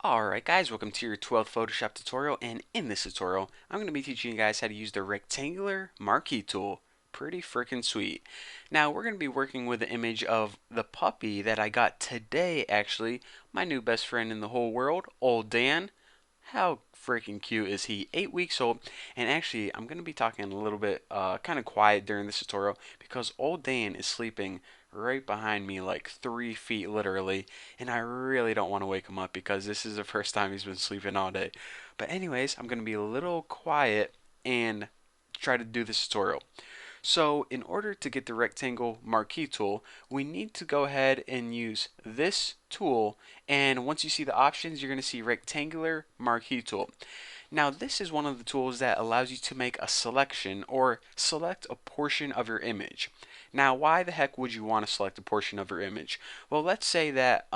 Alright guys, welcome to your 12th Photoshop tutorial, and in this tutorial I'm going to be teaching you guys how to use the rectangular marquee tool. Pretty freaking sweet. Now we're going to be working with the image of the puppy that I got today actually, my new best friend in the whole world, old Dan. How freaking cute is he? 8 weeks old, and actually I'm going to be talking a little bit kind of quiet during this tutorial because old Dan is sleeping right behind me like 3 feet literally, and I really don't want to wake him up because this is the first time he's been sleeping all day. But anyways, I'm going to be a little quiet and try to do this tutorial. So in order to get the rectangle marquee tool, we need to go ahead and use this tool, and once you see the options, you're going to see rectangular marquee tool. Now this is one of the tools that allows you to make a selection or select a portion of your image. Now why the heck would you want to select a portion of your image? Well, let's say that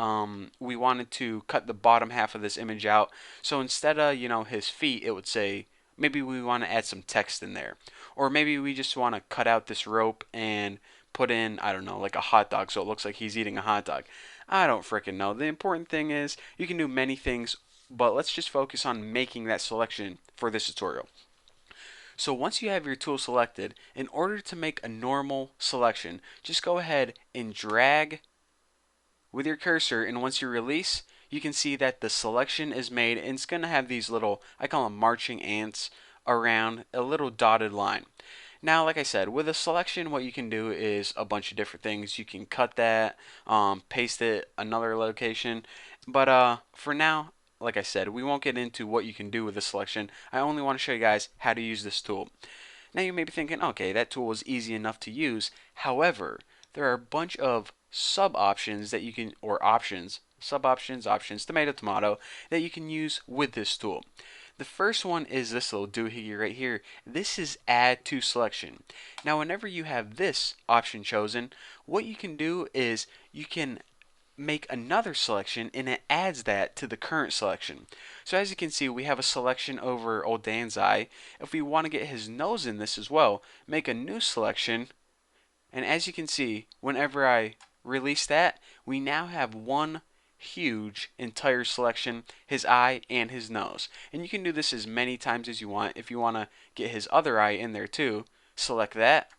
we wanted to cut the bottom half of this image out, so instead of his feet, it would say maybe we want to add some text in there. Or maybe we just want to cut out this rope and put in, I don't know, like a hot dog so it looks like he's eating a hot dog. I don't fricking know. The important thing is you can do many things, but let's just focus on making that selection for this tutorial. So once you have your tool selected, in order to make a normal selection, just go ahead and drag with your cursor, and once you release, you can see that the selection is made, and it's going to have these little, I call them marching ants, around a little dotted line. Now, like I said, with a selection, what you can do is a bunch of different things. You can cut that, paste it another location, but for now, like I said, we won't get into what you can do with the selection. I only want to show you guys how to use this tool. Now you may be thinking, okay, that tool is easy enough to use. However, there are a bunch of sub options that you can, or options, sub options, options, tomato, tomato, that you can use with this tool. The first one is this little doohickey right here. This is add to selection. Now whenever you have this option chosen, what you can do is you can make another selection and it adds that to the current selection. So as you can see, we have a selection over old Dan's eye. If we want to get his nose in this as well, make a new selection, and as you can see, whenever I release that, we now have one huge entire selection, his eye and his nose. And you can do this as many times as you want. If you want to get his other eye in there too, select that.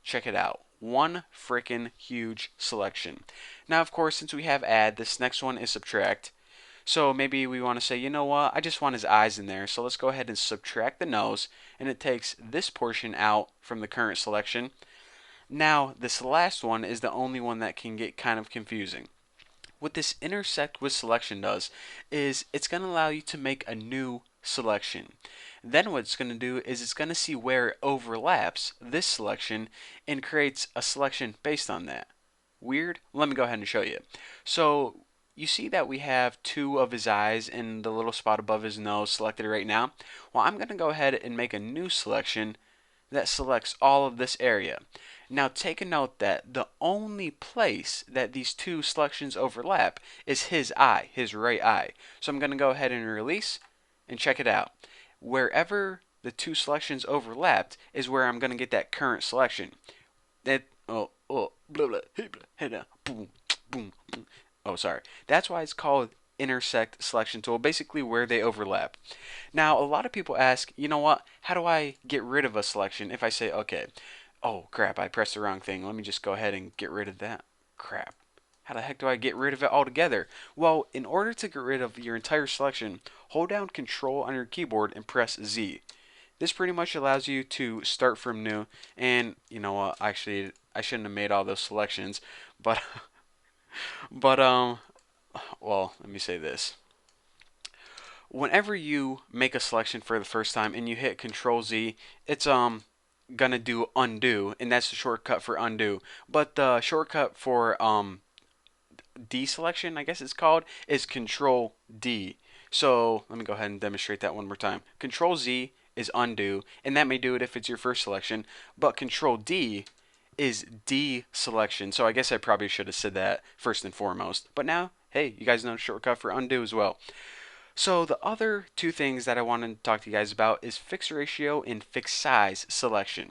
Check it out. One freaking huge selection. Now, of course, since we have add, this next one is subtract. So maybe we want to say, you know what, I just want his eyes in there. So let's go ahead and subtract the nose, and it takes this portion out from the current selection. Now, this last one is the only one that can get kind of confusing. What this intersect with selection does is it's going to allow you to make a new selection. Then what it's going to do is it's going to see where it overlaps this selection and creates a selection based on that. Weird? Let me go ahead and show you. So you see that we have two of his eyes and the little spot above his nose selected right now. Well, I'm going to go ahead and make a new selection that selects all of this area. Now take a note that the only place that these two selections overlap is his eye, his right eye. So I'm going to go ahead and release and check it out. Wherever the two selections overlapped is where I'm going to get that current selection. That blah blah boom boom boom. Oh, sorry. That's why it's called intersect selection tool, basically where they overlap. Now, a lot of people ask, you know what, how do I get rid of a selection if I say, okay, oh crap, I pressed the wrong thing. Let me just go ahead and get rid of that. Crap. How the heck do I get rid of it altogether? Well, in order to get rid of your entire selection, hold down Control on your keyboard and press Z. This pretty much allows you to start from new, and you know what, actually I shouldn't have made all those selections, but but well, let me say this. Whenever you make a selection for the first time and you hit Control Z, it's gonna do undo, and that's the shortcut for undo. But the shortcut for deselection, I guess it's called, is Control D. So let me go ahead and demonstrate that one more time. Control Z is undo, and that may do it if it's your first selection, but Control D is deselection. So I guess I probably should have said that first and foremost. But now, hey, you guys know the shortcut for undo as well. So the other two things that I wanted to talk to you guys about is fixed ratio and fixed size selection.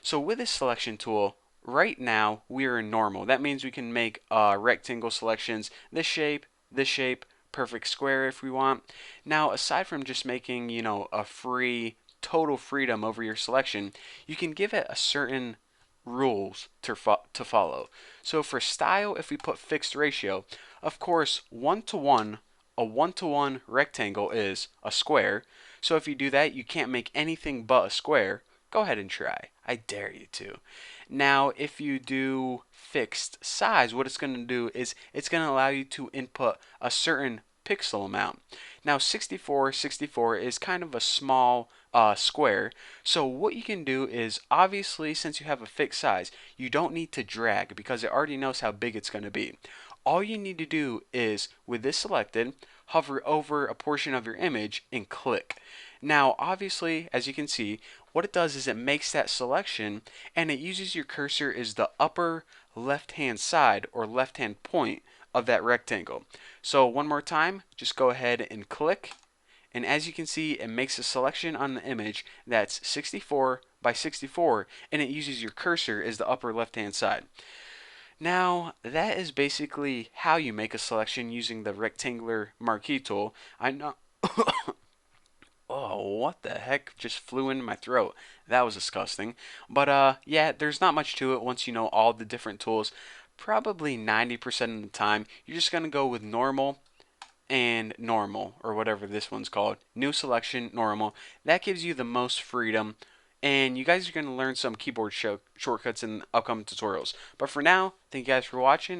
So with this selection tool, right now we are in normal. That means we can make rectangle selections, this shape, perfect square if we want. Now, aside from just making, a free total freedom over your selection, you can give it a certain rules to follow. So for style, if we put fixed ratio, of course, 1 to 1, a 1 to 1 rectangle is a square. So if you do that, you can't make anything but a square. Go ahead and try. I dare you to. Now, if you do fixed size, what it's going to do is it's going to allow you to input a certain pixel amount. Now, 64 is kind of a small square. So what you can do is, obviously, since you have a fixed size, you don't need to drag because it already knows how big it's going to be. All you need to do is, with this selected, hover over a portion of your image and click. Now, obviously, as you can see, what it does is it makes that selection and it uses your cursor as the upper left hand side or left hand point of that rectangle. So one more time, just go ahead and click, and as you can see, it makes a selection on the image that's 64 by 64, and it uses your cursor as the upper left hand side. Now, that is basically how you make a selection using the rectangular marquee tool. I know. Oh, what the heck just flew into my throat? That was disgusting. But yeah, there's not much to it once you know all the different tools. Probably 90% of the time, you're just going to go with normal and normal, or whatever this one's called. New selection, normal. That gives you the most freedom. And you guys are going to learn some keyboard shortcuts in upcoming tutorials. But for now, thank you guys for watching.